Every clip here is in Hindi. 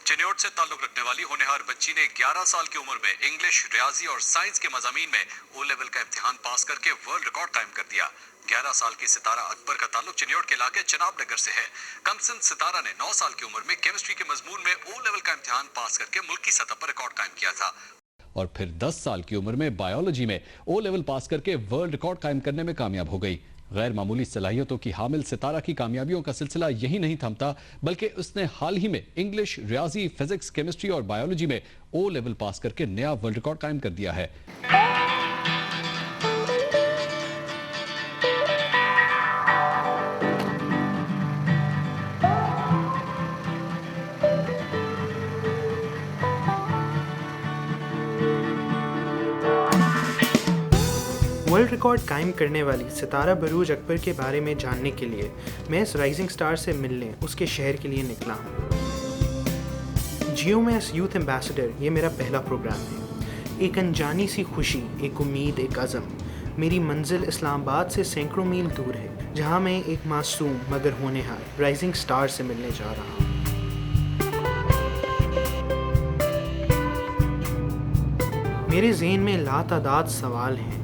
चिन्योट से ताल्लुक रखने वाली होनहार बच्ची ने 11 साल की उम्र में इंग्लिश, रियाजी और साइंस के मजामीन में ओ लेवल का इम्तिहान पास करके वर्ल्ड रिकॉर्ड कायम कर दिया। 11 साल की सितारा अकबर का ताल्लुक चिन्योट के इलाके चनाब नगर से है। कमसिन सितारा ने 9 साल की उम्र में केमिस्ट्री के मजमून में ओ लेवल का इम्तिहान पास करके मुल्की सतह पर रिकॉर्ड कायम किया था और फिर 10 साल की उम्र में बायोलॉजी में ओ लेवल पास करके वर्ल्ड रिकॉर्ड कायम करने में कामयाब हो गई। गैर मामूली सलाहियतों की हामिल सितारा की कामयाबियों का सिलसिला यही नहीं थमता, बल्कि उसने हाल ही में इंग्लिश, रियाजी, फिजिक्स, केमिस्ट्री और बायोलॉजी में ओ लेवल पास करके नया वर्ल्ड रिकॉर्ड कायम कर दिया है। वर्ल्ड रिकॉर्ड कायम करने वाली सितारा बरूज अकबर के बारे में जानने के लिए मैं इस राइजिंग स्टार से मिलने उसके शहर के लिए निकला हूँ। जियो में एस यूथ एम्बेसडर ये मेरा पहला प्रोग्राम है। एक अनजानी सी खुशी, एक उम्मीद, एक अज़म। मेरी मंजिल इस्लामाबाद से सैकड़ों मील दूर है, जहाँ मैं एक मासूम मगर होनहार राइजिंग स्टार से मिलने जा रहा हूँ। मेरे ज़हन में लातादाद सवाल हैं।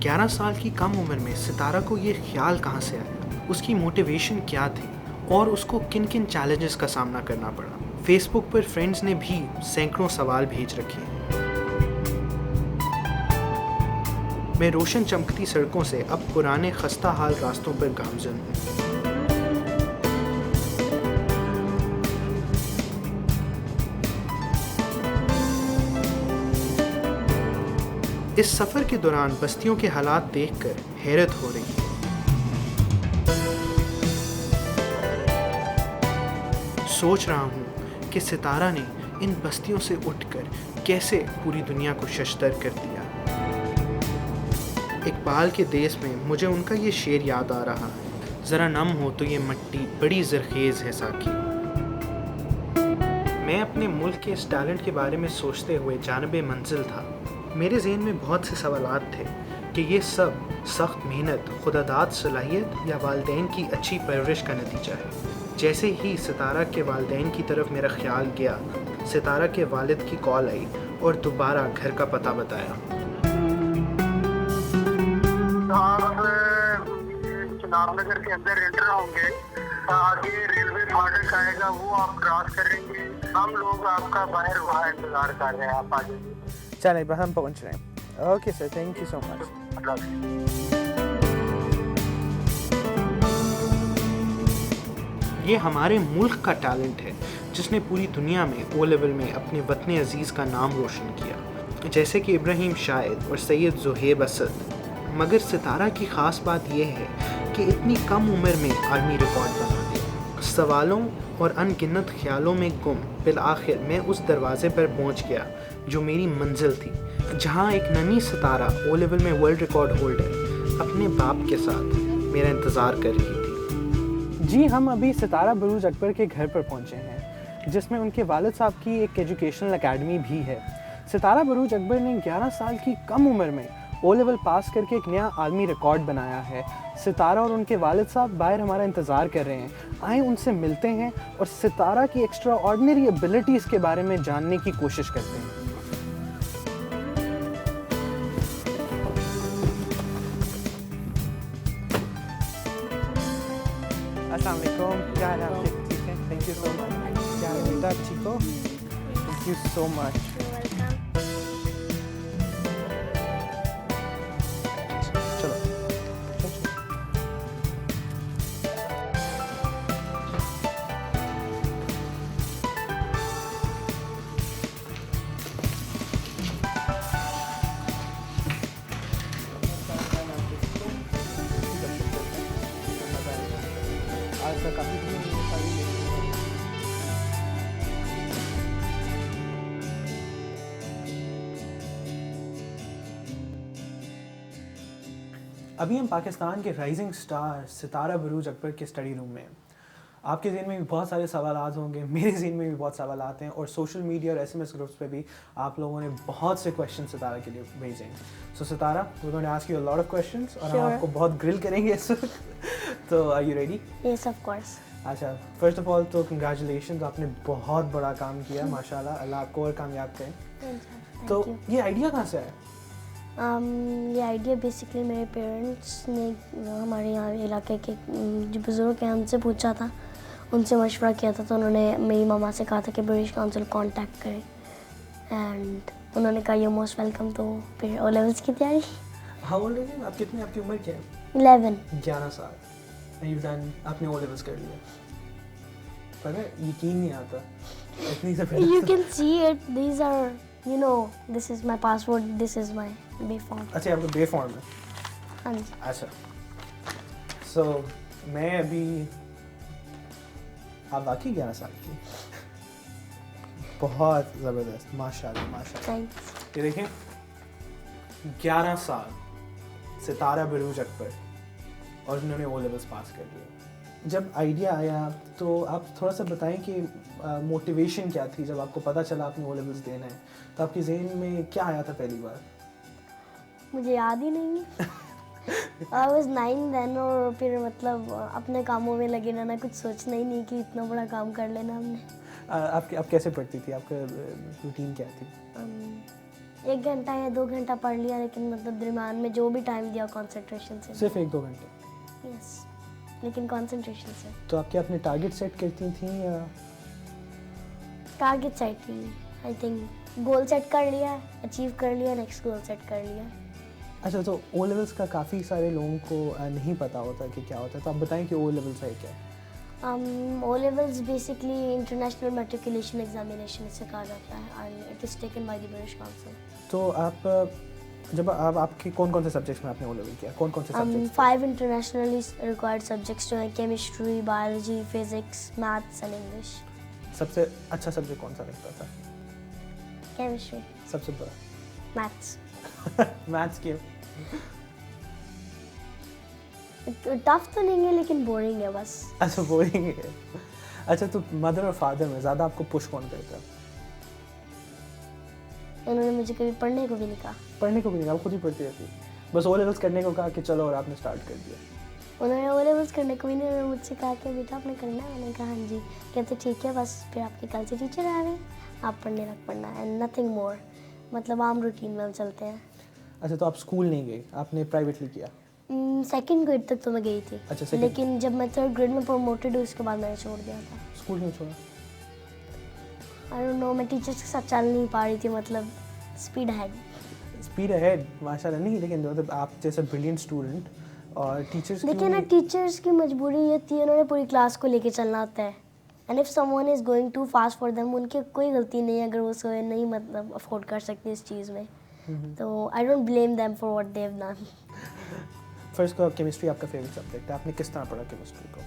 11 साल की कम उम्र में सितारा को ये ख्याल कहाँ से आया, उसकी मोटिवेशन क्या थी और उसको किन किन चैलेंजेस का सामना करना पड़ा। फेसबुक पर फ्रेंड्स ने भी सैकड़ों सवाल भेज रखे हैं। मैं रोशन चमकती सड़कों से अब पुराने खस्ता हाल रास्तों पर गामज़न हूँ। इस सफ़र के दौरान बस्तियों के हालात देखकर हैरत हो रही है। सोच रहा हूँ कि सितारा ने इन बस्तियों से उठकर कैसे पूरी दुनिया को शशदर कर दिया। इकबाल के देश में मुझे उनका ये शेर याद आ रहा है, ज़रा नम हो तो ये मिट्टी बड़ी ज़रखेज़ है साकी। मैं अपने मुल्क के इस टैलेंट के बारे में सोचते हुए जानिबे मंजिल था। मेरे ज़हन में बहुत से सवालात थे कि ये सब सख्त मेहनत, खुदादाद सलाहियत या वालिदैन की अच्छी परवरिश का नतीजा है। जैसे ही सितारा के वालिदैन की तरफ मेरा ख्याल गया, सितारा के वालिद की कॉल आई और दोबारा घर का पता बताया। आप चनाब नगर के अंदर एंटर होंगे, आगे रेलवे फाटक आएगा, वो आप क्रॉस करेंगे। हम लोग आपका बाहर वहाँ इंतजार कर रहे हैं, आप आ जाइए। चलें, हम पहुंच रहे हैं। Okay sir, thank you so much. ये हमारे मुल्क का टैलेंट है जिसने पूरी दुनिया में ओ लेवल में अपने वतन अजीज़ का नाम रोशन किया, जैसे कि इब्राहिम शाहिद और सैयद ज़ुहैब असद। मगर सितारा की ख़ास बात यह है कि इतनी कम उम्र में आलमी रिकॉर्ड बना दिया। सवालों और अनगिनत ख्यालों में गुम बिल आखिर मैं उस दरवाज़े पर पहुंच गया जो मेरी मंजिल थी, जहां एक नन्ही सितारा ओ लेवल में वर्ल्ड रिकॉर्ड होल्डर अपने बाप के साथ मेरा इंतज़ार कर रही थी। जी, हम अभी सितारा बरूज अकबर के घर पर पहुंचे हैं, जिसमें उनके वालिद साहब की एक एजुकेशनल एकेडमी भी है। सितारा बरूज अकबर ने 11 साल की कम उम्र में ओ लेवल पास करके एक नया आलमी रिकॉर्ड बनाया है। सितारा और उनके वालिद साहब बाहर हमारा इंतज़ार कर रहे हैं। आए उनसे मिलते हैं और सितारा की एक्स्ट्रा ऑर्डिनरी एबिलिटीज़ के बारे में जानने की कोशिश करते हैं। अस्सलाम वालेकुम, क्या हाल है आपके? ठीक है, थैंक यू सो मच। क्या हाल है बेटा, ठीक हो? Thank you so much. आज तक काफ़ी अभी हम पाकिस्तान के राइजिंग स्टार सितारा बरूज अकबर के स्टडी रूम में हैं। आपके ज़हन में भी बहुत सारे सवालात होंगे, मेरे ज़हन में भी बहुत सवालात हैं, और सोशल मीडिया और SMS ग्रुप्स पे भी आप लोगों ने बहुत से क्वेश्चन सितारा के लिए भेजे हैं। So Sitara, we going to ask you a lot of questions और हम आपको बहुत ग्रिल करेंगे इस वक्त। तो are you ready? Yes, of course. अच्छा, फर्स्ट ऑफ ऑल तो कंग्रेचुलेशन, आपने बहुत बड़ा काम किया माशाल्लाह, अल्लाह आपको और कामयाब करें। तो ये आइडिया कहाँ से आया? ये आइडिया बेसिकली मेरे पेरेंट्स ने हमारे यहाँ इलाके के जो बुज़ुर्ग हैं उनसे पूछा था, उनसे मशवरा किया था, तो उन्होंने मेरी मामा से कहा था कि ब्रिटिश काउंसिल कांटेक्ट करें एंड उन्होंने कहा यू मोस्ट वेलकम। तो फिर ओ लेवल्स की तैयारी। How old are you? आप कितने, आपकी उम्र क्या है? 11 साल। एंड यू डन, आपने ओ लेवल्स कर लिया। पर यकीन नहीं आता इतनी से पहले। You can see it. These are, you know, this is my passport. This is my B form. अच्छा, आपका बे फॉर्म है। हाँ जी। अच्छा, सो मैं अभी, आप वाकई 11 साल की, बहुत ज़बरदस्त, माशाल्लाह माशाल्लाह। Thanks. ये देखें, 11 साल, सितारा बरूज अकबर, और उन्होंने ओ लेवल्स पास कर लिया। जब आइडिया आया तो आप थोड़ा सा बताएं कि मोटिवेशन क्या थी जब आपको पता चला आपने ओ लेवल्स देना है, तो आपके जहन में क्या आया था पहली बार? मुझे याद ही नहीं है। I was 9 then, और फिर मतलब अपने कामों में लगे रहना, कुछ सोचना ही नहीं कि इतना बड़ा काम कर लेना हमने। आप कैसे पढ़ती थी? आपका रूटीन क्या थी? 1 घंटा या 2 घंटा पढ़ लिया, लेकिन मतलब दरम्यान में जो भी टाइम दिया कंसंट्रेशन से। सिर्फ 1-2 घंटे? यस, लेकिन कंसंट्रेशन से। तो आप क्या अपने टारगेट सेट करती थी या? Target set he, I think goal set कर लिया, अचीव कर लिया, नेक्स्ट गोल सेट कर लिया। अच्छा, तो ओ लेवल्स का काफ़ी सारे लोगों को नहीं पता होता कि क्या होता है, तो आप बताएं कि ओ लेवल्स है क्या? O levels basically international matriculation examination इसे कहा जाता है and it is taken by the British council. तो आप जब आपके कौन कौन से सब्जेक्ट्स में आपने ओ लेवल किया, कौन कौन से सब्जेक्ट्स? 5 इंटरनेशनली रिक्वायर्ड सब्जेक्ट्स जो हैं chemistry, biology, physics, maths and English. सबसे अच्छा सब्जेक्ट कौन सा लगता था? केमिस्ट्री। सबसे बुरा? मैथ्स। मैथ्स क्यों? टफ तो नहीं है लेकिन बोरिंग है बस। अच्छा, बोरिंग है। अच्छा, तो मदर और फादर में ज़्यादा आपको पुश कौन करता है? उन्होंने मुझे कभी पढ़ने को भी नहीं कहा। पढ़ने को भी नहीं, आप खुद ही पढ़ती रहती, बस ओ लेवल्स करने को कहा कि चलो और आपने स्टार्ट कर दिया? उन्होंने ओ लेवल्स करने को भी नहीं, उन्होंने मुझसे कहा कि बेटा आपने करना है। मैंने कहा हाँ जी। कहते ठीक है, बस फिर आपके कल से टीचर आ रहे हैं, आप पढ़ने लग पड़ना एंड नथिंग मोर, मतलब आम रूटीन में हम चलते हैं। अच्छा, तो आप स्कूल नहीं गए, आपने प्राइवेटली किया? 2nd ग्रेड तक तो मैं गई थी। अच्छा, second। लेकिन जब मैं 3rd ग्रेड में प्रमोटेड हुई उसके बाद मैंने छोड़ दिया था। स्कूल क्यों छोड़ा? आई डोंट नो, मैं टीचर्स के साथ चल नहीं पा रही थी, मतलब स्पीड अहेड। स्पीड अहेड माशाल्लाह। नहीं, लेकिन मतलब आप जैसे ब्रिलियंट स्टूडेंट और टीचर्स देखिए ना, टीचर्स की मजबूरी ये थी, उन्होंने पूरी क्लास को लेके चलना होता है and if someone is going to fast for them, उनकी कोई गलती नहीं है अगर वो सोए नहीं मतलब अफोर्ड कर सकते इस चीज़ में। तो I don't blame them for what they have done. First को केमिस्ट्री आपका फेवरेट सब्जेक्ट है, आपने किस तरह पढ़ा केमिस्ट्री को,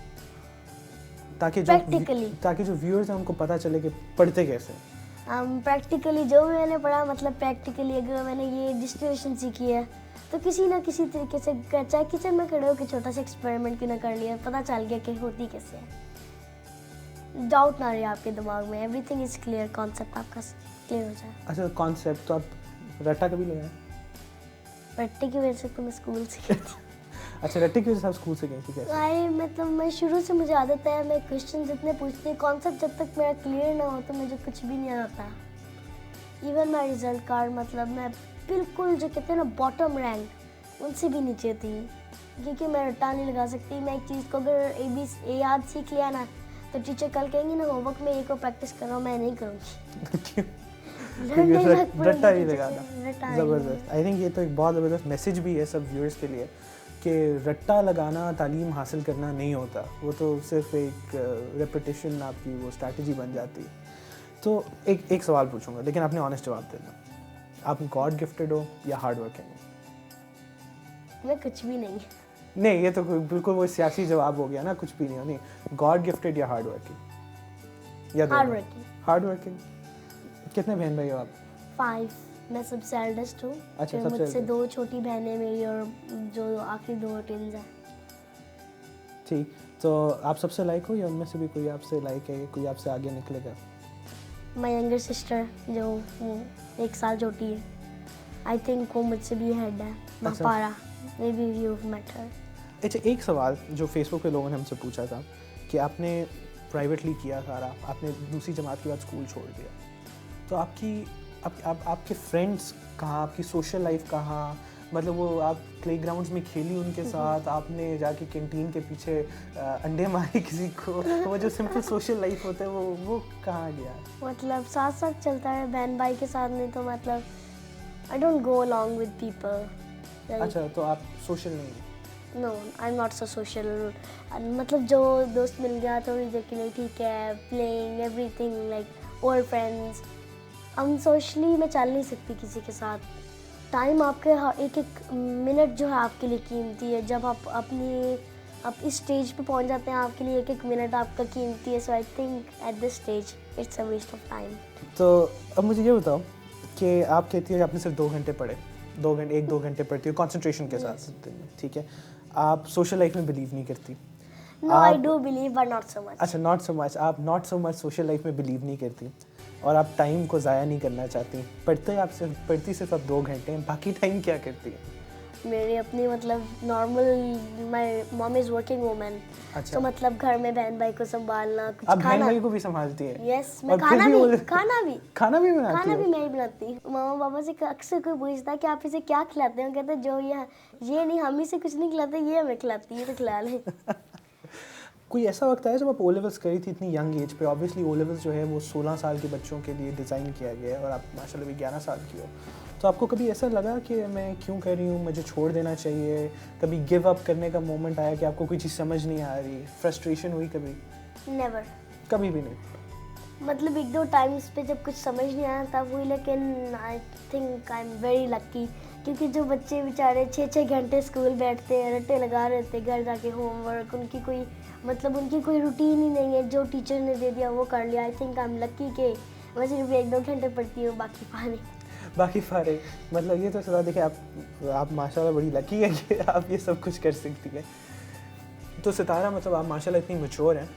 ताकि जो व्यूअर्स हैं उनको पता चले कि पढ़ते कैसे? प्रैक्टिकली जो भी मैंने पढ़ा, मतलब प्रैक्टिकली अगर मैंने ये डिस्टिलेशन सीखी है तो किसी ना किसी तरीके से, चाहे किचन में खड़े होकर छोटा सा एक्सपेरिमेंट क्यों ना कर लिया, पता चल गया कि होती कैसे है। डाउट ना रहे आपके दिमाग में, एवरीथिंग इज क्लियर, कॉन्सेप्ट आपका क्लियर हो जाए। अच्छा, कॉन्सेप्ट तो आप रट्टा कभी लगाया? रट्टे की वजह से तो मैं स्कूल से गई थी। अच्छा, रट्टे की वजह से आप स्कूल से गई थी? कैसे? मतलब मैं शुरू से, मुझे आदत है, मैं क्वेश्चन जितने पूछती, कॉन्सेप्ट जब तक मेरा क्लियर ना हो तो मुझे कुछ भी नहीं आता। इवन माई रिजल्ट कार्ड, मतलब मैं बिल्कुल जो कहते हैं ना बॉटम रैंक, उनसे भी नीचे थी, क्योंकि मैं रट्टा नहीं लगा सकती। मैं एक चीज़ को अगर ए याद सीख लिया ना तो टीचर कल कहेंगे ना होमवर्क में ए को प्रैक्टिस करो, मैं नहीं करूँगी। रट्टा नहीं लगाना, ज़बरदस्त। आई थिंक ये तो एक बहुत ज़बरदस्त मैसेज भी है सब व्यूअर्स के लिए कि रट्टा लगाना तालीम हासिल करना नहीं होता, वो तो सिर्फ एक रेपिटेशन आपकी वो स्ट्रैटेजी बन जाती। तो एक सवाल पूछूंगा, लेकिन आपने ऑनेस्ट जवाब देना, आप गॉड गिफ्टेड हो या हार्ड वर्किंग हो? मैं कुछ भी नहीं। नहीं, ये तो बिल्कुल वो सियासी जवाब हो गया ना, कुछ भी नहीं हो। नहीं, गॉड गिफ्टेड या हार्ड वर्किंग? या हार्ड वर्किंग। Hard working. कितने बहन भाई हो आप? 5। मैं सबसे एल्डेस्ट हूँ। अच्छा, फिर मुझसे 2 छोटी बहनें मेरी और जो आखिरी 2 ट्विन्स हैं। ठीक, तो आप सबसे लाइक हो या उनमें से भी कोई आपसे लाइक है, कोई आपसे आगे निकलेगा? माई यंगर सिस्टर जो 1 साल छोटी है, आई थिंक वो मुझसे भी हेड है, Mahapara. Maybe you met her. अच्छा, एक सवाल जो फेसबुक पे लोगों ने हमसे पूछा था कि आपने प्राइवेटली किया सारा, आपने दूसरी जमात के बाद स्कूल छोड़ दिया, तो आपके फ्रेंड्स कहाँ, आपकी सोशल लाइफ कहाँ, मतलब वो आप प्लेग्राउंड्स में खेली उनके साथ, आपने जाके कैंटीन के पीछे अंडे मारे किसी को, वो जो सिंपल सोशल लाइफ होता है वो कहाँ गया? मतलब साथ साथ चलता है बहन भाई के साथ, नहीं तो मतलब I don't go along with people. अच्छा, तो आप सोशल नहीं हैं? No, I am not so social. मतलब जो दोस्त मिल गया थोड़ी देर के लिए ठीक है, playing everything like old friends. हम सोशली मैं चल नहीं सकती किसी के साथ। टाइम आपके एक एक मिनट जो है आपके लिए कीमती है। जब आप इस स्टेज पे पहुंच जाते हैं, आपके लिए एक एक मिनट आपका कीमती है। So I think at this stage it's a waste of time. तो अब मुझे ये बताओ कि आप कहती हो कि आपने सिर्फ 2 घंटे पढ़े, 2 घंटे पढ़ती हो कंसंट्रेशन के साथ दिन में, ठीक है। आप सोशल लाइफ में बिलीव नहीं करती? No, I do believe but not so much. अच्छा, नॉट सो मच, आप not so much social life में बिलीव नहीं करती और आप टाइम को ज़ाया नहीं करना चाहती। पढ़ती सिर्फ आप 2 घंटे हैं, बाकी टाइम क्या करती है? मेरी अपनी मतलब normal, my mom is working woman. अच्छा। तो मतलब घर में बहन भाई को संभालना, कुछ आप बहन खाना। भाई को भी संभालती है? यस, और मैं फिर खाना भी भी वो- खाना भी खाना भी बनाती खाना हो? भी मैं ही बनाती हूँ। मामा पापा से अक्सर कोई पूछता है कि आप इसे क्या खिलाते हो, कहते हैं जो ये नहीं, हम इसे कुछ नहीं खिलाते, ये हमें खिलाती है, तो खिला ले। कोई ऐसा वक्त आया जब आप ओ लेवल्स करी थी इतनी यंग एज पे? ऑब्वियसली ओ लेवल्स जो है वो 16 साल के बच्चों के लिए डिज़ाइन किया गया है और आप माशाल्लाह भी 11 साल की हो, तो आपको कभी ऐसा लगा कि मैं क्यों कर रही हूँ, मुझे छोड़ देना चाहिए? कभी गिव अप करने का मोमेंट आया कि आपको कोई चीज़ समझ नहीं आ रही, फ्रस्ट्रेशन हुई कभी? नेवर। कभी भी नहीं? मतलब एक दो टाइम्स पे जब कुछ समझ नहीं आया तब हुई, लेकिन आई think I am very lucky, क्योंकि जो बच्चे बेचारे 6-6 घंटे स्कूल बैठते हैं, रट्टे लगा रहे थे, घर जाके होमवर्क, उनकी कोई रूटीन ही नहीं है, जो टीचर ने दे दिया वो कर लिया। आई थिंक आई एम लकी कि मैं सिर्फ 1-2 घंटे पढ़ती हूँ, बाकी फारे। मतलब ये तो सदा देखिए, आप माशाल्लाह बड़ी लकी है कि आप ये सब कुछ कर सकती है। तो सितारा, मतलब आप माशाल्लाह इतनी मैच्योर हैं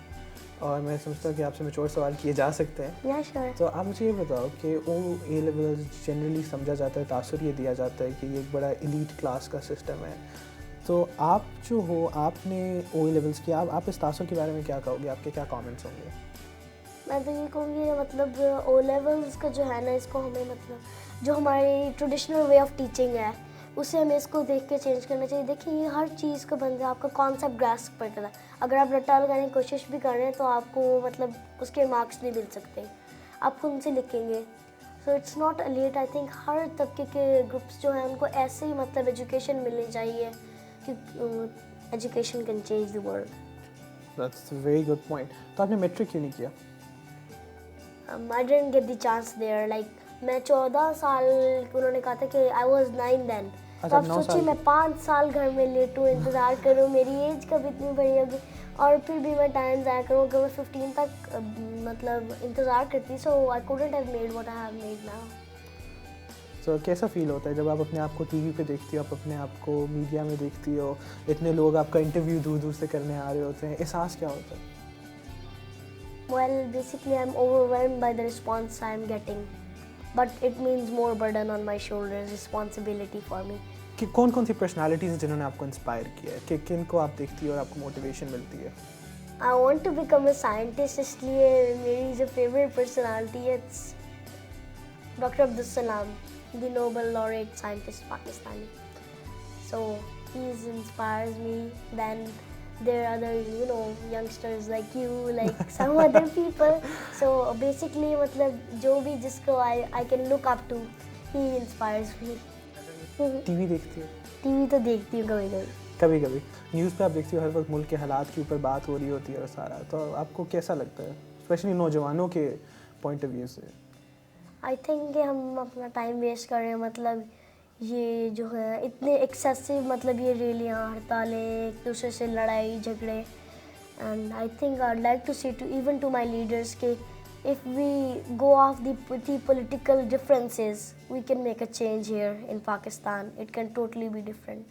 और मैं समझता हूँ कि आपसे मैच्योर सवाल किए जा सकते हैं। या श्योर। तो आप मुझे ये बताओ कि ओ ए लेवल्स जनरली समझा जाता है, तासुर ये दिया जाता है कि ये एक बड़ा एलीट क्लास का सिस्टम है, तो आप जो हो, आपने ओ ए लेवल्स किया, आप इस तासुर के बारे में क्या कहोगे? आपके क्या कमेंट्स होंगे? मैं तो ये कहूँगी मतलब ओ लेवल्स का जो है ना, इसको हमें मतलब जो हमारी ट्रेडिशनल वे ऑफ टीचिंग है उसे हमें इसको देख के चेंज करना चाहिए। देखिए, ये हर चीज़ का बंदा आपका कॉन्सेप्ट ग्रास्प करता है। अगर आप रट्टा लगाने की कोशिश भी कर रहे हैं तो आपको मतलब उसके मार्क्स नहीं मिल सकते, आप खुद से लिखेंगे। So it's not a late. I think हर तबके के ग्रुप्स जो हैं उनको ऐसे ही मतलब एजुकेशन मिलनी चाहिए, कि education can change the world. That's a very good point. तो आपने मैट्रिक क्यों नहीं किया? I didn't get the chance there. Like मैं 14 साल, उन्होंने कहा था कि आई वाज 9 देन। तो आप 9 सोचिए, साल मैं 5 साल घर में लेटूँ, इंतज़ार करूँ, मेरी एज कब इतनी बड़ी होगी, और फिर भी मैं टाइम ज़ाया करूँ कि मैं 15 तक मतलब इंतज़ार करती। So I couldn't have made what I have made now. तो कैसा फील होता है जब आप अपने आप को टीवी पे देखती हो, आप अपने आप को मीडिया में देखती हो, इतने लोग आपका इंटरव्यू दूर दूर से करने आ रहे होते हैं, एहसास क्या होता है? Well, basically I'm overwhelmed by the response I'm getting, but it means more burden on my shoulders, responsibility for me. कि कौन कौन सी पर्सनालिटीज़ हैं जिन्होंने आपको इंस्पायर किया है, कि किन को आप देखती हो और आपको मोटिवेशन मिलती है? I want to become a scientist, इसलिए मेरी जो favorite personality है it's Dr. Abdul Salam, the Nobel laureate scientist Pakistani. So he inspires me. Then there are other youngsters like you, like some other people. So basically मतलब जो भी जिसको I can look up to, he inspires me. TV देखती हो? टीवी तो देखती हूँ कभी कभी। कभी कभी न्यूज़ पे आप देखती हो, हर वक्त मुल्क के हालात के ऊपर बात हो रही होती है और सारा, तो आपको कैसा लगता है, स्पेशली नौजवानों के पॉइंट ऑफ व्यू से? आई थिंक कि हम अपना टाइम वेस्ट कर रहे हैं। मतलब ये जो है इतने एक्सेसिव, मतलब ये रैलियाँ, हड़तालें, एक दूसरे से लड़ाई झगड़े। And I think I like to say to even to my leaders के if we go off the political differences, we can make a change here in Pakistan. It can totally be different.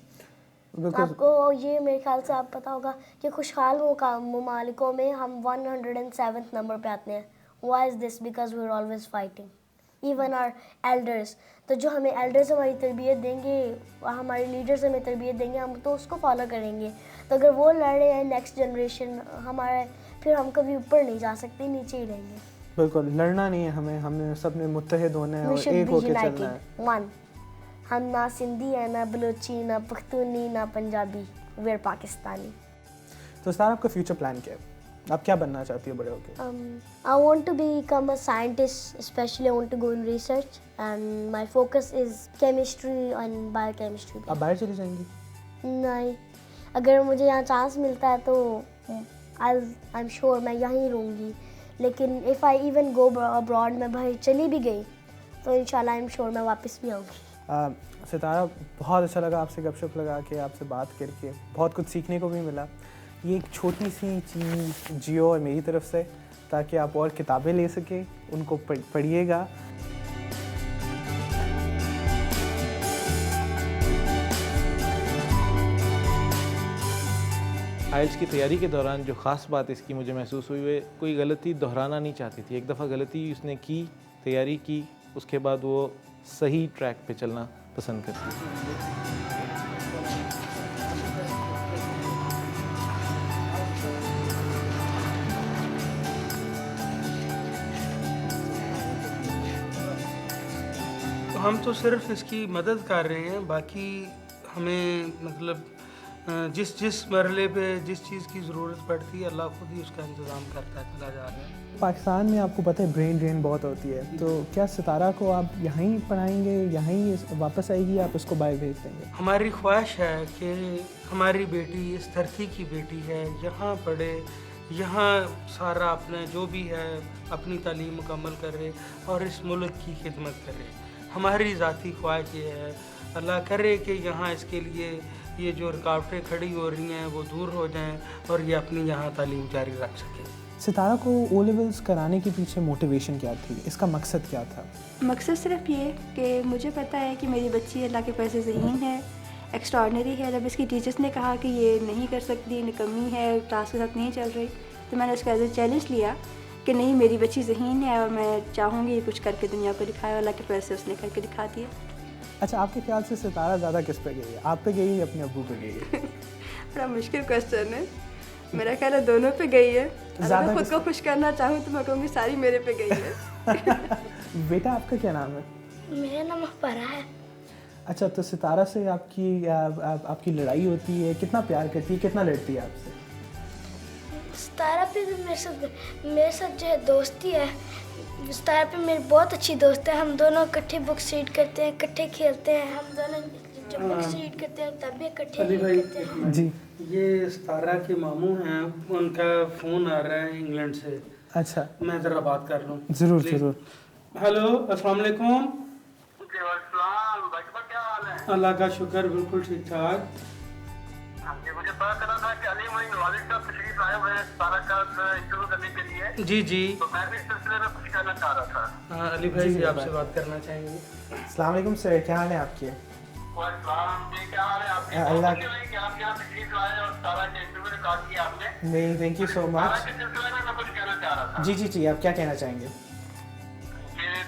Because आपको ये मेरे ख्याल से आप पता होगा कि खुशहाल ममालिकों में हम 107th नंबर पे आते हैं. Why is this? Because we're always fighting. Even our elders. तो जो हमें एल्डर्स हमारी तरबियत देंगे, हमारे लीडर्स हमें तरबियत देंगे, हम तो उसको फॉलो करेंगे। तो अगर वो लड़ रहे हैं नेक्स्ट जनरेशन हमारे, फिर हम कभी ऊपर नहीं जा सकते, नीचे ही रहेंगे। बिल्कुल, लड़ना नहीं है हमें सब ने मुत्तहिद होना है We और should एक be होकर चलना है। united, one। हम ना सिंधी है, ना बलोची, ना पख्तूनी, ना पंजाबी, वी आर पाकिस्तानी। तो सितारा, आपका फ्यूचर प्लान क्या है? आप क्या बनना चाहती हो बड़े होकर? I want to become a scientist, especially I want to go in research and my focus is chemistry and biochemistry। आप बाहर चली जाएंगी? नहीं, अगर मुझे यहाँ चांस मिलता है तो I'm sure मैं यहीं रहूँगी, लेकिन if I even go abroad, मैं बाहर चली भी गई तो इंशाल्लाह I'm sure मैं वापस भी आऊँगी। सितारा, बहुत अच्छा लगा आपसे गपशप लगा के, आपसे बात करके बहुत कुछ सीखने को भी मिला। ये एक छोटी सी चीज़ जियो और मेरी तरफ से, ताकि आप और किताबें ले सकें, उनको पढ़िएगा। आइल्स की तैयारी के दौरान जो ख़ास बात इसकी मुझे महसूस हुई, वे कोई गलती दोहराना नहीं चाहती थी। एक दफ़ा गलती उसने की, तैयारी की, उसके बाद वो सही ट्रैक पे चलना पसंद करती थी। हम तो सिर्फ इसकी मदद कर रहे हैं, बाकी हमें मतलब जिस मरले पे जिस चीज़ की ज़रूरत पड़ती है अल्लाह खुद ही उसका इंतज़ाम करता चला जा रहा है। पाकिस्तान में आपको पता है ब्रेन ड्रेन बहुत होती है, तो क्या सितारा को आप यहीं पढ़ाएंगे, यहीं वापस आएगी, आप उसको बाहर भेज देंगे? हमारी ख्वाहिश है कि हमारी बेटी इस धरती की बेटी है, यहाँ पढ़े, यहाँ सारा अपने जो भी है अपनी तालीम मुकम्मल करे और इस मुल्क की खिदमत करे। हमारी ज़ाती ख्वाहिश ये है, अल्लाह करे कि यहाँ इसके लिए ये जो रुकावटें खड़ी हो रही हैं वो दूर हो जाएं और ये अपनी यहाँ तालीम जारी रख सके। सितारा को ओ लेवल्स कराने के पीछे मोटिवेशन क्या थी, इसका मकसद क्या था? मकसद सिर्फ ये कि मुझे पता है कि मेरी बच्ची अल्लाह के पैसे ज़हीन है, एक्स्ट्राऑर्डिनरी है। जब इसकी टीचर्स ने कहा कि ये नहीं कर सकती, निकम्मी है, क्लास के साथ नहीं चल रही, तो मैंने उसका एज ए चैलेंज लिया कि नहीं, मेरी बच्ची ज़हीन है और मैं चाहूँगी कुछ करके दुनिया को दिखाए। अल्लाह के पैसे उसने करके दिखा दिए। अच्छा, आपके ख्याल से सितारा ज़्यादा किस पे गई है, आप पे गई या अपने अब्बू पे गई है? बड़ा मुश्किल क्वेश्चन है, मेरा ख्याल है दोनों पे गई है। अगर मैं खुद को खुश करना चाहूँ तो मैं कहूँगी सारी मेरे पे गई है। बेटा, आपका क्या नाम है? मेरा नाम परा है। अच्छा, तो सितारा से आपकी लड़ाई होती है, कितना प्यार करती है, कितना लड़ती है आपसे? सितारा पे भी मेरे साथ जो है दोस्ती है। सितारा पे मेरी बहुत अच्छी दोस्त है, हम दोनों इकट्ठे बुक्स रीड करते हैं, इकट्ठे खेलते हैं। हम दोनों जब बुक्स रीड करते हैं तब भी इकट्ठे अली रीड भाई, करते हैं। जी, ये सितारा के मामू हैं, उनका फ़ोन आ रहा है इंग्लैंड से। अच्छा, मैं ज़रा बात कर लूँ। ज़रूर प्लीज़। ज़रूर। हेलो, अस्सलाम वालेकुम। भाई क्या हाल है? अल्लाह का शुक्र, बिल्कुल ठीक ठाक। मुझे पता चला था कि अली मोइन नवाज़ साहब तशरीफ आए हुए हैं सितारा का इंटरव्यू करने के लिए। जी जी, तो मैं भी इस सिलसिले में कुछ कहना चाह रहा था। हाँ, अली भाई जी, जी जी, आपसे बात। बात करना चाहेंगे। अस्सलाम वालेकुम सर, क्या हाल है आपके? जी, क्या हाल है आपके? अल्लाह- कि आप यहाँ तशरीफ लाए और सितारा के इंटरव्यू रिकॉर्ड किया आपने। नहीं, thank you so Sitara much. के सिलसिले में मैं कुछ कहना चाह रहा था। जी जी जी, आप क्या कहना चाहेंगे?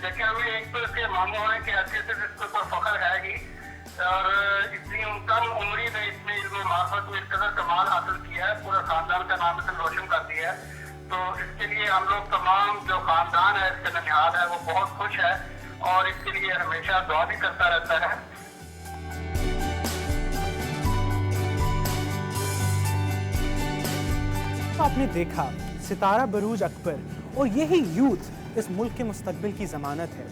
देखिए, हमें एक तो इसके मामू है कि अच्छे से इसके ऊपर फख्र है ही, और इतनी कम उम्र में इसमें इल्म मार्फत में इस कदर कमाल हासिल किया है, पूरा खानदान का नाम इसने रोशन कर दिया है। तो इसके लिए हम लोग तमाम जो खानदान है इसके ननिहाल है वो बहुत खुश है और इसके लिए हमेशा दुआ भी करता रहता है। आपने देखा सितारा बरूज अकबर, और यही यूथ इस मुल्क के मुस्तकबिल की ज़मानत है,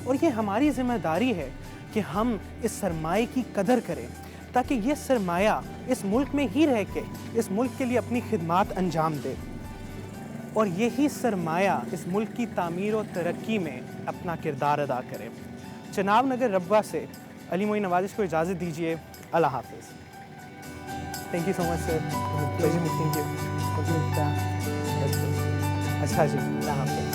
और ये हमारी ज़िम्मेदारी है कि हम इस सरमाए की कदर करें, ताकि ये सरमाया इस मुल्क में ही रह के इस मुल्क के लिए अपनी खिदमात अंजाम दे, और यही सरमाया इस मुल्क की तामीर और तरक्की में अपना किरदार अदा करे। चनाब नगर रब्बा से अली मोइन नवाज़ को इजाज़त दीजिए। अल्लाह हाफ़िज़। Thank you so much sir, pleasure meeting you. अच्छा जी, अल्लाह हाफ़िज़।